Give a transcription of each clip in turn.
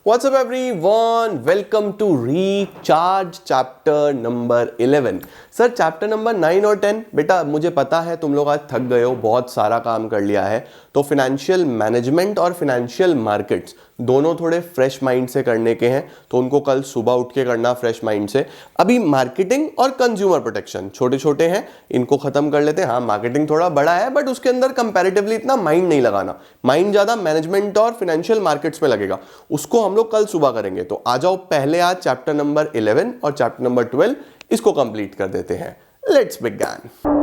What's up everyone? Welcome to Recharge chapter number 11. Sir chapter number 9 और 10 बेटा मुझे पता है तुम लोग आज थक गए हो, बहुत सारा काम कर लिया है, तो फिनेंशियल मैनेजमेंट और फिनेंशियल मार्केट्स दोनों थोड़े फ्रेश माइंड से करने के हैं, तो उनको कल सुबह उठ के करना फ्रेश माइंड से। अभी मार्केटिंग और कंज्यूमर प्रोटेक्शन छोटे छोटे हैं, इनको खत्म कर लेते हैं। हाँ मार्केटिंग थोड़ा बड़ा है बट उसके अंदर कंपैरेटिवली इतना माइंड नहीं लगाना, माइंड ज्यादा मैनेजमेंट और फिनेंशियल मार्केट्स में लगेगा, उसको हम लोग कल सुबह करेंगे। तो आ जाओ पहले आज चैप्टर नंबर 11 और चैप्टर नंबर 12 इसको कंप्लीट कर देते हैं। Let's begin.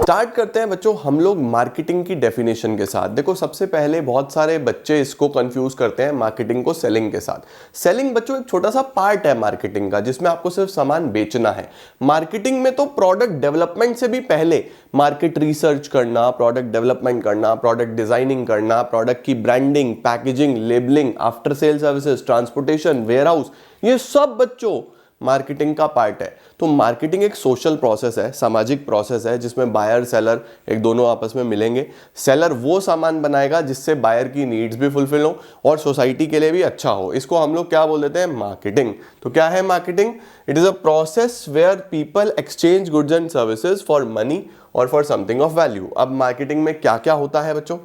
स्टार्ट करते हैं बच्चों हम लोग मार्केटिंग की डेफिनेशन के साथ। देखो सबसे पहले बहुत सारे बच्चे इसको कंफ्यूज करते हैं मार्केटिंग को सेलिंग के साथ। सेलिंग बच्चों एक छोटा सा पार्ट है मार्केटिंग का, जिसमें आपको सिर्फ सामान बेचना है। मार्केटिंग में तो प्रोडक्ट डेवलपमेंट से भी पहले मार्केट रिसर्च करना, प्रोडक्ट डेवलपमेंट करना, प्रोडक्ट डिजाइनिंग करना, प्रोडक्ट की branding, packaging, labelling, after sale services, transportation, warehouse, ये सब बच्चों मार्केटिंग का पार्ट है। तो मार्केटिंग एक सोशल प्रोसेस है, सामाजिक प्रोसेस है, जिसमें बायर सेलर एक दोनों आपस में मिलेंगे। सेलर वो सामान बनाएगा जिससे बायर की नीड्स भी फुलफिल हो और सोसाइटी के लिए भी अच्छा हो। इसको हम लोग क्या बोल देते हैं? मार्केटिंग। तो क्या है marketing? It is a process where people exchange goods and services for money और फॉर समथिंग ऑफ वैल्यू। अब मार्केटिंग में क्या क्या होता है बच्चों?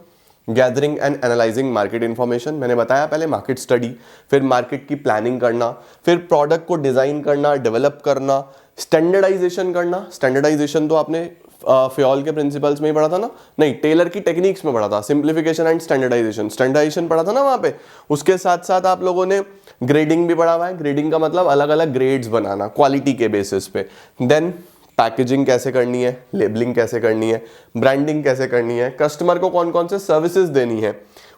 Gathering and analysing market information, मैंने बताया पहले, मार्केट स्टडी, फिर मार्केट की प्लानिंग करना, फिर प्रोडक्ट को डिजाइन करना, डेवलप करना, स्टैंडर्डाइजेशन करना। स्टैंडर्डाइजेशन तो आपने फ्योल के प्रिंसिपल्स में ही पढ़ा था ना? नहीं, टेलर की टेक्निक्स में पढ़ा था, सिंप्लीफिकेशन एंड स्टैंडर्डाइजेशन। स्टैंडर्डाइजेशन पढ़ा था ना वहां पे। उसके साथ साथ आप लोगों ने ग्रेडिंग भी पढ़ा हुआ है। ग्रेडिंग का मतलब अलग अलग ग्रेड्स बनाना क्वालिटी के बेसिस पे। देन पैकेजिंग कैसे करनी है, लेबलिंग कैसे करनी है, ब्रांडिंग कैसे करनी है, कस्टमर को कौन कौन से सर्विसेज देनी है,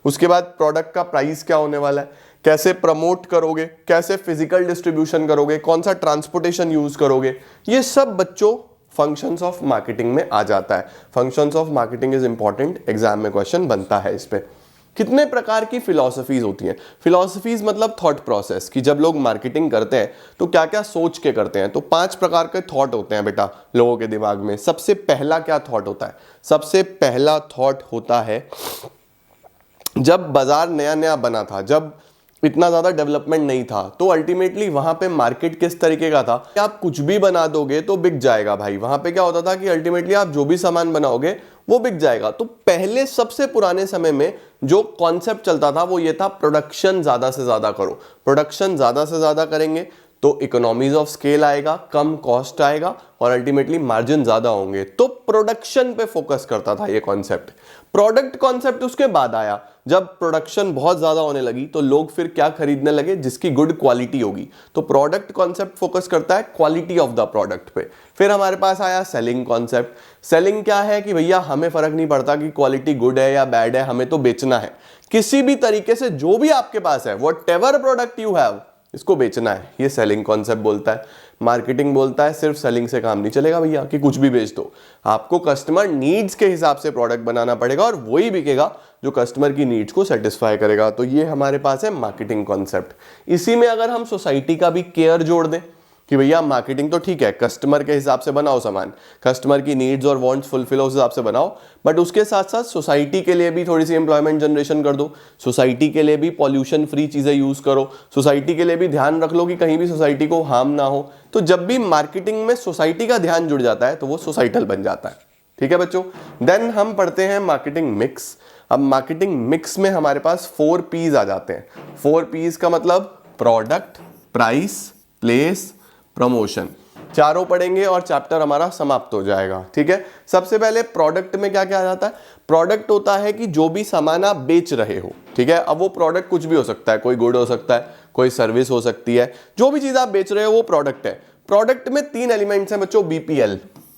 उसके बाद प्रोडक्ट का प्राइस क्या होने वाला है, कैसे प्रमोट करोगे, कैसे फिजिकल डिस्ट्रीब्यूशन करोगे, कौन सा ट्रांसपोर्टेशन यूज करोगे, ये सब बच्चों फंक्शंस ऑफ मार्केटिंग में आ जाता है। Functions of marketing is important, exam में क्वेश्चन बनता है इस पे। कितने प्रकार की फिलॉसफीज होती हैं? फिलॉसफीज मतलब थॉट प्रोसेस, कि जब लोग मार्केटिंग करते हैं तो क्या क्या सोच के करते हैं। तो 5 प्रकार के थॉट होते हैं बेटा लोगों के दिमाग में। सबसे पहला क्या थॉट होता है? सबसे पहला थॉट होता है, जब बाजार नया नया बना था, जब इतना ज्यादा डेवलपमेंट नहीं था, तो अल्टीमेटली वहां पे मार्केट किस तरीके का था कि आप कुछ भी बना दोगे तो बिक जाएगा भाई। वहां पे क्या होता था कि अल्टीमेटली आप जो भी सामान बनाओगे वो बिक जाएगा। तो पहले सबसे पुराने समय में जो कॉन्सेप्ट चलता था वो ये था, प्रोडक्शन ज्यादा से ज्यादा करो। प्रोडक्शन ज्यादा से ज्यादा करेंगे तो इकोनॉमीज ऑफ स्केल आएगा, कम कॉस्ट आएगा और अल्टीमेटली मार्जिन ज्यादा होंगे। तो प्रोडक्शन पे फोकस करता था ये कॉन्सेप्ट। प्रोडक्ट कॉन्सेप्ट उसके बाद आया। जब प्रोडक्शन बहुत ज्यादा होने लगी तो लोग फिर क्या खरीदने लगे? जिसकी गुड क्वालिटी होगी। तो प्रोडक्ट कॉन्सेप्ट फोकस करता है क्वालिटी ऑफ द प्रोडक्ट पे। फिर हमारे पास आया सेलिंग कॉन्सेप्ट। सेलिंग क्या है कि भैया हमें फर्क नहीं पड़ता कि क्वालिटी गुड है या बैड है, हमें तो बेचना है। किसी भी तरीके से जो भी आपके पास है, व्हाटएवर प्रोडक्ट यू हैव, इसको बेचना है। ये सेलिंग कॉन्सेप्ट बोलता है। मार्केटिंग बोलता है सिर्फ सेलिंग से काम नहीं चलेगा भैया कि कुछ भी बेच दो। आपको कस्टमर नीड्स के हिसाब से प्रोडक्ट बनाना पड़ेगा और वही बिकेगा जो कस्टमर की नीड्स को सेटिस्फाई करेगा। तो ये हमारे पास है मार्केटिंग कॉन्सेप्ट। इसी में अगर हम सोसाइटी का भी केयर जोड़ दें कि भैया मार्केटिंग तो ठीक है, कस्टमर के हिसाब से बनाओ सामान, कस्टमर की नीड्स और वांट्स फुलफिल हो उस हिसाब से बनाओ, बट उसके साथ साथ सोसाइटी के लिए भी थोड़ी सी एम्प्लॉयमेंट जनरेशन कर दो, सोसाइटी के लिए भी पॉल्यूशन फ्री चीजें यूज करो, सोसाइटी के लिए भी ध्यान रख लो कि कहीं भी सोसाइटी को हार्म ना हो। तो जब भी मार्केटिंग में सोसाइटी का ध्यान जुड़ जाता है तो वो सोसाइटल बन जाता है। ठीक है बच्चों। देन हम पढ़ते हैं मार्केटिंग मिक्स। अब मार्केटिंग मिक्स में हमारे पास 4 P's आ जाते हैं। 4 P's का मतलब प्रोडक्ट, प्राइस, प्लेस, प्रमोशन। चारों पढ़ेंगे और चैप्टर हमारा समाप्त हो जाएगा। ठीक है। सबसे पहले प्रोडक्ट में क्या क्या आ जाता है? प्रोडक्ट होता है कि जो भी सामान आप बेच रहे हो। ठीक है। अब वो प्रोडक्ट कुछ भी हो सकता है, कोई गुड हो सकता है, कोई सर्विस हो सकती है, जो भी चीज आप बेच रहे हो वो प्रोडक्ट है। प्रोडक्ट में 3 एलिमेंट्स हैं बच्चों, BPL,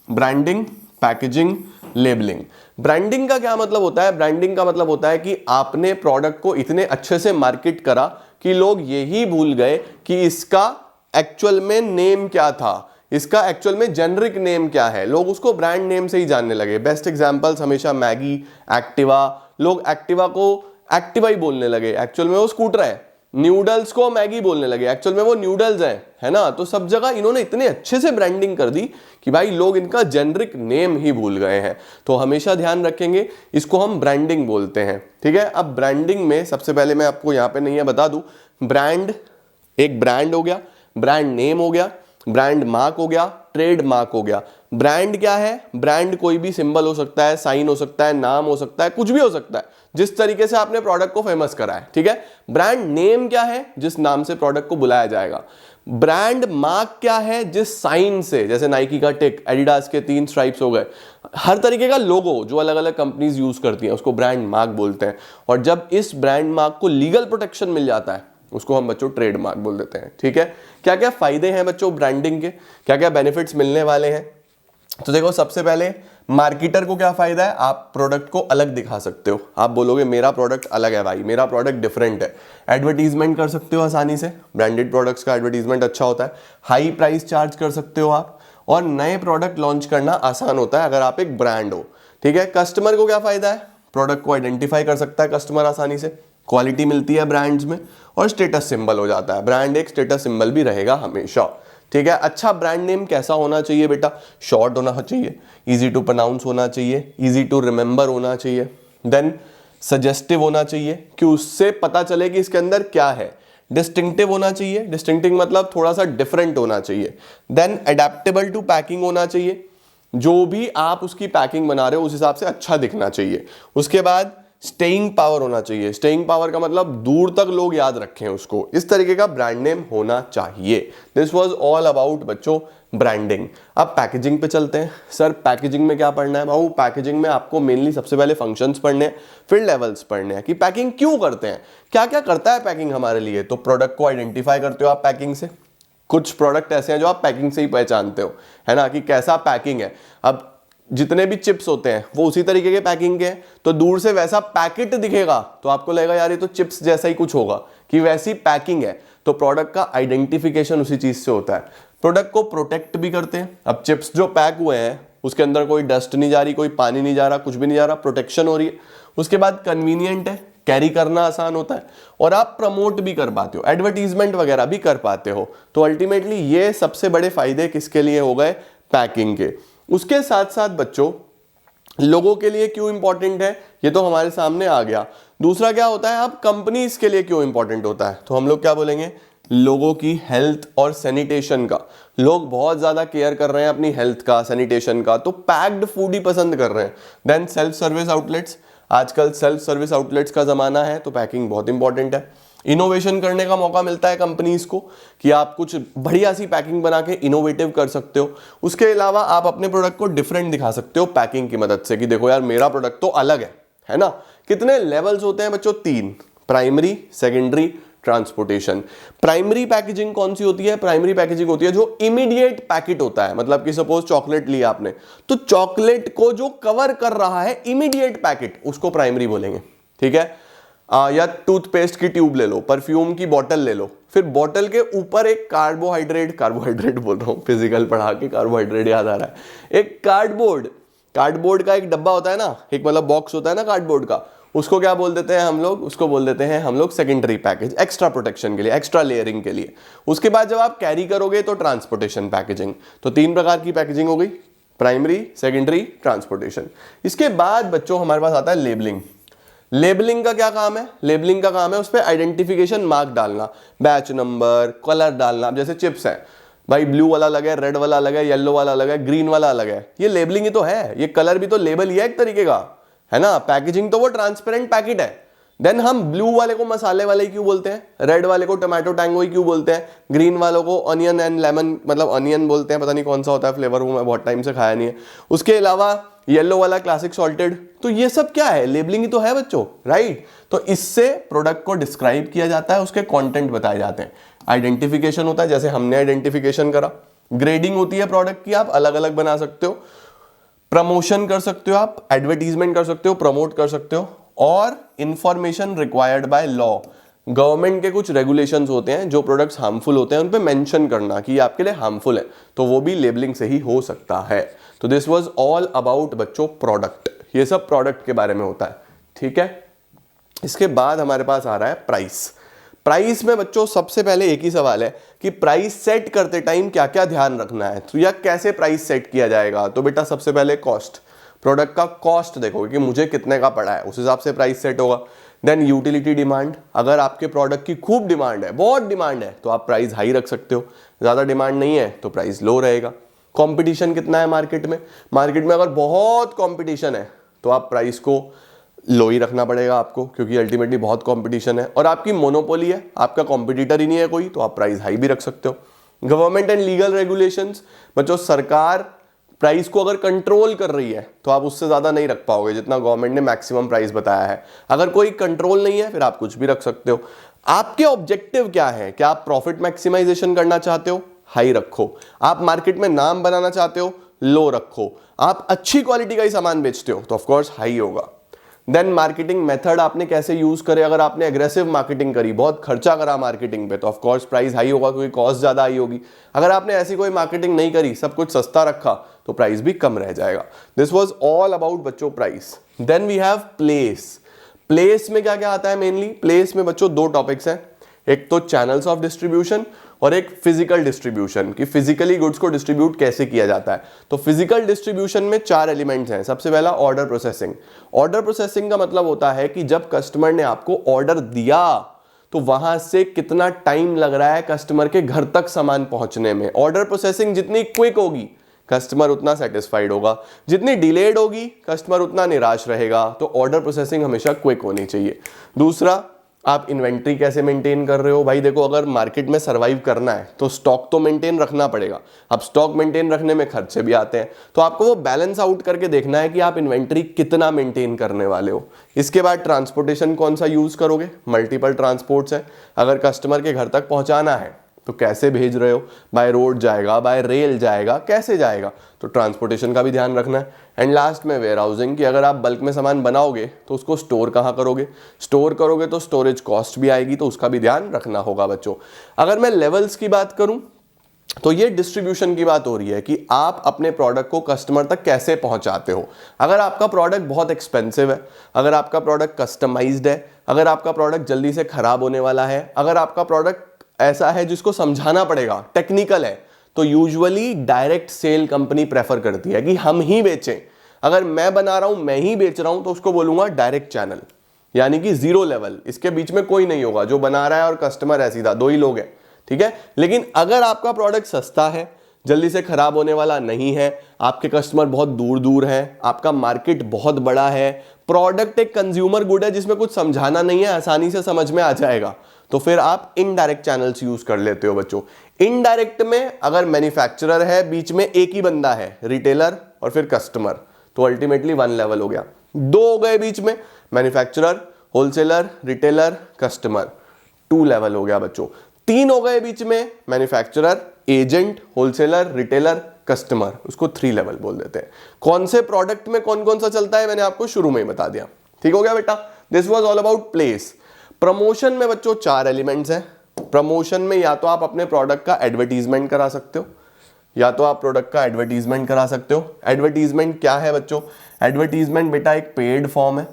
branding, packaging, labelling. Branding का क्या मतलब होता है? ब्रांडिंग का मतलब होता है कि आपने प्रोडक्ट को इतने अच्छे से मार्केट करा कि लोग यही भूल गए कि इसका एक्चुअल में नेम क्या था, इसका एक्चुअल में जेनरिक नेम क्या है। लोग उसको ब्रांड नेम से ही जानने लगे। बेस्ट एग्जांपल्स हमेशा मैगी, एक्टिवा। लोग एक्टिवा को एक्टिवा ही बोलने लगे, एक्चुअल में वो स्कूटर है। न्यूडल्स को मैगी बोलने लगे, एक्चुअल में वो न्यूडल्स हैं, है ना। तो सब जगह इन्होंने इतने अच्छे से ब्रांडिंग कर दी कि भाई लोग इनका जेनरिक नेम ही भूल गए हैं। तो हमेशा ध्यान रखेंगे, इसको हम ब्रांडिंग बोलते हैं, ठीक है। अब ब्रांडिंग में सबसे पहले मैं आपको यहाँ पे नहीं है बता दूं, ब्रांड, एक ब्रांड हो गया, ब्रांड नेम हो गया, ब्रांड मार्क हो गया, ट्रेड मार्क हो गया। ब्रांड क्या है? ब्रांड कोई भी सिंबल हो सकता है, साइन हो सकता है, नाम हो सकता है, कुछ भी हो सकता है जिस तरीके से आपने प्रोडक्ट को फेमस करा है, ठीक है। ब्रांड नेम क्या है? जिस नाम से प्रोडक्ट को बुलाया जाएगा। ब्रांड मार्क क्या है? जिस साइन से, जैसे नाइकी का टिक, एडिडास के 3 स्ट्राइप्स हो गए, हर तरीके का लोगो जो अलग अलग कंपनीज यूज करती हैं उसको ब्रांड मार्क बोलते हैं। और जब इस ब्रांड मार्क को लीगल प्रोटेक्शन मिल जाता है उसको हम बच्चों ट्रेडमार्क बोल देते हैं, ठीक है। क्या क्या फायदे हैं बच्चों ब्रांडिंग के, क्या क्या बेनिफिट्स मिलने वाले हैं? तो देखो, सबसे पहले मार्केटर को क्या फायदा है? आप प्रोडक्ट को अलग दिखा सकते हो। आप बोलोगे मेरा प्रोडक्ट अलग है भाई, मेरा प्रोडक्ट डिफरेंट है। एडवर्टीजमेंट कर सकते हो आसानी से, ब्रांडेड प्रोडक्ट्स का एडवर्टीजमेंट अच्छा होता है। हाई प्राइस चार्ज कर सकते हो आप, और नए प्रोडक्ट लॉन्च करना आसान होता है अगर आप एक ब्रांड हो, ठीक है। कस्टमर को क्या फायदा है? प्रोडक्ट को आइडेंटिफाई कर सकता है कस्टमर आसानी से, क्वालिटी मिलती है ब्रांड्स में, और स्टेटस सिंबल हो जाता है। ब्रांड एक स्टेटस सिंबल भी रहेगा हमेशा, ठीक है। अच्छा ब्रांड नेम कैसा होना चाहिए बेटा? शॉर्ट होना चाहिए, इजी टू प्रोनाउंस होना चाहिए, इजी टू रिमेंबर होना चाहिए, देन सजेस्टिव होना चाहिए कि उससे पता चले कि इसके अंदर क्या है। डिस्टिंक्टिव होना चाहिए, डिस्टिंक्टिव मतलब थोड़ा सा डिफरेंट होना चाहिए। देन अडेप्टेबल टू पैकिंग होना चाहिए, जो भी आप उसकी पैकिंग बना रहे हो उस हिसाब से अच्छा दिखना चाहिए। उसके बाद स्टेइंग पावर होना चाहिए। स्टेइंग पावर का मतलब दूर तक लोग याद रखें उसको, इस तरीके का ब्रांड नेम होना चाहिए। दिस वाज ऑल अबाउट बच्चों ब्रांडिंग। अब पैकेजिंग पे चलते हैं। सर पैकेजिंग में क्या पढ़ना है? भाऊ पैकेजिंग में आपको मेनली सबसे पहले फंक्शंस पढ़ने हैं, फिर लेवल्स पढ़ने हैं कि पैकिंग क्यों करते हैं, क्या क्या करता है पैकिंग हमारे लिए। तो प्रोडक्ट को आइडेंटिफाई करते हो आप पैकिंग से। कुछ प्रोडक्ट ऐसे हैं जो आप पैकिंग से ही पहचानते हो, है ना, कि कैसा पैकिंग है। अब जितने भी चिप्स होते हैं वो उसी तरीके के पैकिंग के हैं, तो दूर से वैसा पैकेट दिखेगा तो आपको लगेगा यार ये तो चिप्स जैसा ही कुछ होगा, कि वैसी पैकिंग है। तो प्रोडक्ट का आइडेंटिफिकेशन उसी चीज से होता है। प्रोडक्ट को प्रोटेक्ट भी करते हैं। अब चिप्स जो पैक हुए हैं उसके अंदर कोई डस्ट नहीं जा रही, कोई पानी नहीं जा रहा, कुछ भी नहीं जा रहा, प्रोटेक्शन हो रही है। उसके बाद कन्वीनियंट है, कैरी करना आसान होता है, और आप प्रमोट भी कर पाते हो, एडवर्टीजमेंट वगैरह भी कर पाते हो। तो अल्टीमेटली ये सबसे बड़े फायदे किसके लिए हो गए? पैकिंग के। उसके साथ साथ बच्चों लोगों के लिए क्यों इंपॉर्टेंट है ये तो हमारे सामने आ गया। दूसरा क्या होता है, अब कंपनीज के लिए क्यों इंपॉर्टेंट होता है? तो हम लोग क्या बोलेंगे? लोगों की हेल्थ और सैनिटेशन का। लोग बहुत ज्यादा केयर कर रहे हैं अपनी हेल्थ का, सैनिटेशन का, तो पैक्ड फूड ही पसंद कर रहे हैं। देन सेल्फ सर्विस आउटलेट्स, आजकल सेल्फ सर्विस आउटलेट्स का जमाना है, तो पैकिंग बहुत इंपॉर्टेंट है। इनोवेशन करने का मौका मिलता है कंपनीज को कि आप कुछ बढ़िया सी पैकिंग बना के इनोवेटिव कर सकते हो। उसके अलावा आप अपने प्रोडक्ट को डिफरेंट दिखा सकते हो पैकिंग की मदद से, कि देखो यार मेरा प्रोडक्ट तो अलग है ना। कितने लेवल्स होते हैं बच्चों? 3, primary, secondary, transportation. Primary packaging कौन सी होती है? प्राइमरी पैकेजिंग होती है जो इमीडिएट पैकेट होता है। मतलब कि सपोज चॉकलेट लिया आपने, तो चॉकलेट को जो कवर कर रहा है इमीडिएट पैकेट, उसको प्राइमरी बोलेंगे, ठीक है। या टूथपेस्ट की ट्यूब ले लो, परफ्यूम की बोतल ले लो, फिर बोतल के ऊपर एक कार्बोहाइड्रेट बोल रहा हूं, फिजिकल पढ़ा के कार्बोहाइड्रेट याद आ रहा है। एक कार्डबोर्ड का एक डब्बा होता है ना, एक मतलब बॉक्स होता है ना कार्डबोर्ड का, उसको क्या बोल देते हैं हम लोग? उसको बोल देते हैं हम लोग सेकेंडरी पैकेज, एक्स्ट्रा प्रोटेक्शन के लिए, एक्स्ट्रा लेयरिंग के लिए। उसके बाद जब आप कैरी करोगे तो ट्रांसपोर्टेशन पैकेजिंग। तो 3 प्रकार की पैकेजिंग हो गई, प्राइमरी, सेकेंडरी, ट्रांसपोर्टेशन। इसके बाद बच्चों हमारे पास आता है लेबलिंग। लेबलिंग का क्या काम है? लेबलिंग का काम है उस पर आइडेंटिफिकेशन मार्क डालना, बैच नंबर, कलर डालना। अब जैसे चिप्स है भाई, ब्लू वाला अलग है, रेड वाला अलग है, येलो वाला अलग है, ग्रीन वाला अलग है, ये लेबलिंग ही तो है। ये कलर भी तो लेबल ही है एक तरीके का, है ना। पैकेजिंग तो वो ट्रांसपेरेंट पैकेट है। देन हम ब्लू वाले को मसाले वाले क्यों बोलते हैं, रेड वाले को टमाटो टैंगो ही क्यों बोलते हैं, ग्रीन वालों को अनियन एंड लेमन मतलब अनियन बोलते हैं, पता नहीं कौन सा होता है फ्लेवर, वो मैं बहुत टाइम से खाया नहीं है। उसके अलावा येलो वाला क्लासिक सॉल्टेड। तो ये सब क्या है? लेबलिंग ही तो है बच्चों, राइट। तो इससे प्रोडक्ट को डिस्क्राइब किया जाता है, उसके कंटेंट बताए जाते हैं। आइडेंटिफिकेशन होता है, जैसे हमने आइडेंटिफिकेशन करा। ग्रेडिंग होती है प्रोडक्ट की, आप अलग अलग बना सकते हो। प्रमोशन कर सकते हो, आप एडवर्टीजमेंट कर सकते हो, प्रमोट कर सकते हो। और information required by law, government के कुछ रेगुलेशंस होते हैं, जो प्रोडक्ट्स हार्मफुल होते हैं उन पे मेंशन करना कि ये आपके लिए हार्मफुल है, तो वो भी लेबलिंग से ही हो सकता है। तो दिस वाज ऑल अबाउट बच्चों प्रोडक्ट। ये सब प्रोडक्ट के बारे में होता है, ठीक है। इसके बाद हमारे पास आ रहा है प्राइस। प्राइस में बच्चों सबसे पहले एक ही सवाल है कि प्राइस सेट करते टाइम क्या क्या ध्यान रखना है, तो या कैसे प्राइस सेट किया जाएगा। तो बेटा सबसे पहले कॉस्ट, प्रोडक्ट का कॉस्ट देखोगे कि मुझे कितने का पड़ा है, उस हिसाब से प्राइस सेट होगा। देन यूटिलिटी डिमांड, अगर आपके प्रोडक्ट की खूब डिमांड है, बहुत डिमांड है, तो आप प्राइस हाई रख सकते हो, ज़्यादा डिमांड नहीं है तो प्राइस लो रहेगा। कंपटीशन कितना है मार्केट में, मार्केट में अगर बहुत कंपटीशन है तो आप प्राइस को लो ही रखना पड़ेगा आपको, क्योंकि अल्टीमेटली बहुत कंपटीशन है और आपकी मोनोपोली है, आपका कॉम्पिटिटर ही नहीं है कोई, तो आप प्राइस हाई भी रख सकते हो। गवर्नमेंट एंड लीगल रेगुलेशंस, बच्चों सरकार प्राइस को अगर कंट्रोल कर रही है तो आप उससे ज़्यादा नहीं रख पाओगे जितना गवर्नमेंट ने मैक्सिमम प्राइस बताया है। अगर कोई कंट्रोल नहीं है फिर आप कुछ भी रख सकते हो। आपके ऑब्जेक्टिव क्या है, क्या आप प्रॉफिट मैक्सिमाइजेशन करना चाहते हो, हाई रखो। आप मार्केट में नाम बनाना चाहते हो, लो रखो। आप अच्छी क्वालिटी का ही सामान बेचते हो तो ऑफकोर्स हाई होगा। देन मार्केटिंग मेथड आपने कैसे यूज करे, अगर आपने एग्रेसिव मार्केटिंग करी, बहुत खर्चा करा मार्केटिंग पे, तो ऑफ कोर्स प्राइस हाई होगा क्योंकि कॉस्ट ज्यादा हाई होगी। अगर आपने ऐसी कोई मार्केटिंग नहीं करी, सब कुछ सस्ता रखा, तो प्राइस भी कम रह जाएगा। दिस वाज ऑल अबाउट बच्चों price. Then we have place. Place में क्या क्या आता है मेनली, प्लेस में बच्चों दो टॉपिक्स हैं, एक तो चैनल्स ऑफ डिस्ट्रीब्यूशन और एक फिजिकल डिस्ट्रीब्यूशन, कि फिजिकली गुड्स को डिस्ट्रीब्यूट कैसे किया जाता है। तो फिजिकल डिस्ट्रीब्यूशन में 4 एलिमेंट्स हैं। सबसे पहला ऑर्डर प्रोसेसिंग। ऑर्डर प्रोसेसिंग का मतलब होता है कि जब कस्टमर ने आपको ऑर्डर दिया तो वहां से कितना टाइम लग रहा है कस्टमर के घर तक सामान पहुंचने में। ऑर्डर प्रोसेसिंग जितनी क्विक होगी कस्टमर उतना सेटिस्फाइड होगा, जितनी डिलेड होगी कस्टमर उतना निराश रहेगा। तो ऑर्डर प्रोसेसिंग हमेशा क्विक होनी चाहिए। दूसरा, आप इन्वेंट्री कैसे मेंटेन कर रहे हो। भाई देखो, अगर मार्केट में सर्वाइव करना है तो स्टॉक तो मेंटेन रखना पड़ेगा। अब स्टॉक मेंटेन रखने में खर्चे भी आते हैं, तो आपको वो बैलेंस आउट करके देखना है कि आप इन्वेंट्री कितना मेंटेन करने वाले हो। इसके बाद ट्रांसपोर्टेशन कौन सा यूज करोगे, मल्टीपल ट्रांसपोर्ट्स है। अगर कस्टमर के घर तक पहुंचाना है तो कैसे भेज रहे हो, बाय रोड जाएगा, बाय रेल जाएगा, कैसे जाएगा, तो ट्रांसपोर्टेशन का भी ध्यान रखना है। एंड लास्ट में वेयर हाउसिंग, कि अगर आप बल्क में सामान बनाओगे तो उसको स्टोर कहाँ करोगे, स्टोर करोगे तो स्टोरेज कॉस्ट भी आएगी, तो उसका भी ध्यान रखना होगा बच्चों। अगर मैं लेवल्स की बात करूं तो ये डिस्ट्रीब्यूशन की बात हो रही है कि आप अपने प्रोडक्ट को कस्टमर तक कैसे पहुंचाते हो। अगर आपका प्रोडक्ट बहुत एक्सपेंसिव है, अगर आपका प्रोडक्ट कस्टमाइज्ड है, अगर आपका प्रोडक्ट जल्दी से खराब होने वाला है, अगर आपका प्रोडक्ट ऐसा है जिसको समझाना पड़ेगा, टेक्निकल है, तो usually direct sale company prefer करती है कि हम ही बेचें। अगर मैं बना रहा हूं, मैं ही बेच रहा हूं, तो उसको बोलूंगा डायरेक्ट चैनल, यानी कि जीरो लेवल, इसके बीच में कोई नहीं होगा, जो बना रहा है और कस्टमर है सीधा, दो ही लोग हैं, ठीक है। लेकिन अगर आपका प्रोडक्ट सस्ता है, जल्दी से खराब होने वाला नहीं है, आपके कस्टमर बहुत दूर दूर हैं, आपका मार्केट बहुत बड़ा है, प्रोडक्ट एक कंज्यूमर गुड है जिसमें कुछ समझाना नहीं है, आसानी से समझ में आ जाएगा, तो फिर आप इनडायरेक्ट चैनल्स यूज कर लेते हो बच्चों। इनडायरेक्ट में अगर मैन्युफैक्चरर है, बीच में एक ही बंदा है, रिटेलर और फिर कस्टमर, तो अल्टीमेटली 1 लेवल हो गया। 2 हो गए बीच में, manufacturer, wholesaler, retailer, customer, 2 level हो गया बच्चों। 3 हो गए बीच में, manufacturer, agent, wholesaler, retailer, customer, उसको 3 लेवल बोल देते हैं। कौन से प्रोडक्ट में कौन कौन सा चलता है मैंने आपको शुरू में ही बता दिया, ठीक हो गया बेटा। This was all about place. Promotion में बच्चों 4 एलिमेंट्स हैं। प्रमोशन में या तो आप अपने प्रोडक्ट का एडवर्टीजमेंट करा सकते हो, या तो आप प्रोडक्ट का एडवर्टीजमेंट करा सकते हो। एडवर्टीजमेंट क्या है बच्चों, एडवर्टीजमेंट बेटा एक पेड फॉर्म है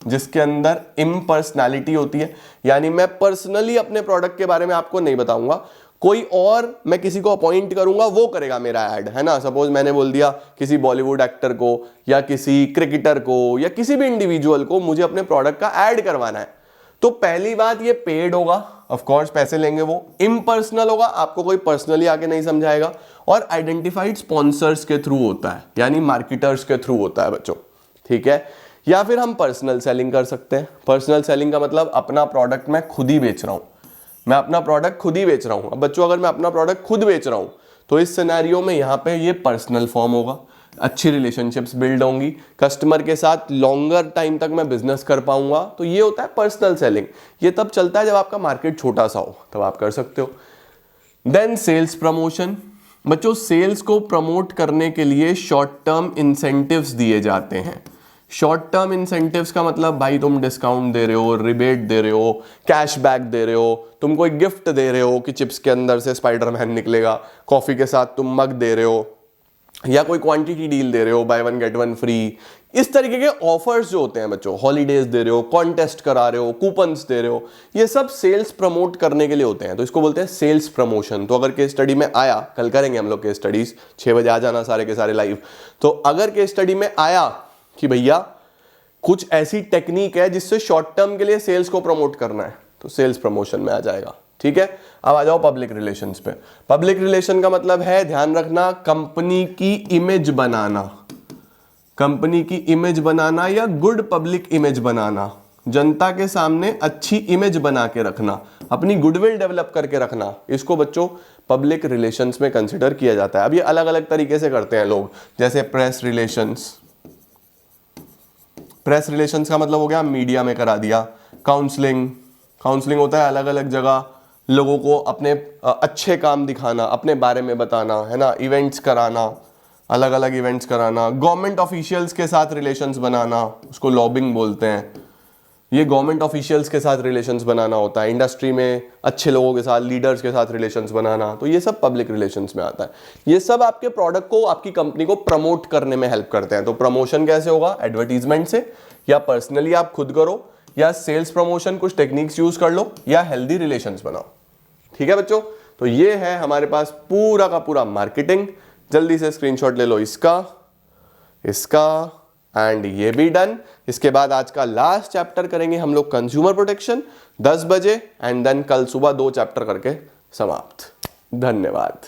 जिसके अंदर इम्पर्सनैलिटी होती है, यानी मैं पर्सनली अपने प्रोडक्ट के बारे में आपको नहीं बताऊंगा, कोई और मैं किसी को अपॉइंट करूंगा, वो करेगा मेरा ऐड, है ना। सपोज मैंने बोल दिया किसी बॉलीवुड एक्टर को या किसी क्रिकेटर को या किसी भी इंडिविजुअल को मुझे अपने प्रोडक्ट का ऐड करवाना है, तो पहली बात ये पेड होगा, ऑफ कोर्स पैसे लेंगे वो। इम्पर्सनल होगा, आपको कोई पर्सनली आके नहीं समझाएगा, और आइडेंटिफाइड स्पॉन्सर्स के थ्रू होता है, यानी मार्केटर्स के थ्रू होता है बच्चों, ठीक है। या फिर हम पर्सनल सेलिंग कर सकते हैं। पर्सनल सेलिंग का मतलब अपना प्रोडक्ट मैं खुद ही बेच रहा हूं, मैं अपना प्रोडक्ट खुद ही बेच रहा हूं। अब बच्चों, अगर मैं अपना प्रोडक्ट खुद बेच रहा हूं तो इस सिनेरियो में यहां पे ये पर्सनल फॉर्म होगा, अच्छी रिलेशनशिप्स बिल्ड होंगी, कस्टमर के साथ लॉन्गर टाइम तक मैं बिजनेस कर पाऊंगा, तो ये होता है पर्सनल सेलिंग। ये तब चलता है जब आपका मार्केट छोटा सा हो, तब आप कर सकते हो। Then sales promotion. बच्चों, सेल्स को प्रमोट करने के लिए शॉर्ट टर्म इंसेंटिव्स दिए जाते हैं। शॉर्ट टर्म इंसेंटिव्स का मतलब भाई तुम डिस्काउंट दे रहे हो, रिबेट दे रहे हो, कैशबैक दे रहे हो, तुम कोई गिफ्ट दे रहे हो कि चिप्स के अंदर से स्पाइडरमैन निकलेगा, कॉफी के साथ तुम मग दे रहे हो, या कोई क्वांटिटी डील दे रहे हो, बाय 1 गेट 1 फ्री। इस तरीके के ऑफर्स जो होते हैं बच्चों, हॉलीडेज दे रहे हो, कॉन्टेस्ट करा रहे हो, कूपन्स दे रहे हो, ये सब सेल्स प्रमोट करने के लिए होते हैं, तो इसको बोलते हैं सेल्स प्रमोशन। तो अगर केस स्टडी में आया, कल करेंगे हम लोग केस स्टडीज, 6 बजे आ जाना सारे के सारे लाइव। तो अगर केस स्टडी में आया कि भैया कुछ ऐसी टेक्निक है जिससे शॉर्ट टर्म के लिए सेल्स को प्रमोट करना है, तो सेल्स प्रमोशन में आ जाएगा। ठीक है, अब आ जाओ पब्लिक रिलेशंस पे। पब्लिक रिलेशन का मतलब है, ध्यान रखना, कंपनी की इमेज बनाना, कंपनी की इमेज बनाना या गुड पब्लिक इमेज बनाना, जनता के सामने अच्छी इमेज बना के रखना, अपनी गुडविल डेवलप करके रखना, इसको बच्चों पब्लिक रिलेशंस में कंसिडर किया जाता है। अब ये अलग अलग तरीके से करते हैं लोग, जैसे प्रेस रिलेशंस। प्रेस रिलेशंस का मतलब हो गया मीडिया में करा दिया। काउंसलिंग, काउंसलिंग होता है अलग अलग जगह लोगों को अपने अच्छे काम दिखाना, अपने बारे में बताना, है ना, इवेंट्स कराना, अलग अलग इवेंट्स कराना। गवर्नमेंट ऑफिशियल्स के साथ रिलेशंस बनाना, उसको लॉबिंग बोलते हैं। ये गवर्नमेंट ऑफिशियल्स के साथ रिलेशंस बनाना होता है। इंडस्ट्री में अच्छे लोगों के साथ, लीडर्स के साथ रिलेशंस बनाना, तो ये सब पब्लिक रिलेशंस में आता है। ये सब आपके प्रोडक्ट को, आपकी कंपनी को प्रमोट करने में हेल्प करते हैं। तो प्रमोशन कैसे होगा? एडवर्टीजमेंट से, या पर्सनली आप खुद करो, या सेल्स प्रमोशन कुछ टेक्निक्स यूज कर लो, या हेल्दी रिलेशंस बनाओ। ठीक है बच्चों, तो ये है हमारे पास पूरा का पूरा मार्केटिंग। जल्दी से स्क्रीनशॉट ले लो इसका, इसका, एंड ये भी डन। इसके बाद आज का लास्ट चैप्टर करेंगे हम लोग कंज्यूमर प्रोटेक्शन 10 बजे, एंड देन कल सुबह 2 चैप्टर करके समाप्त। धन्यवाद।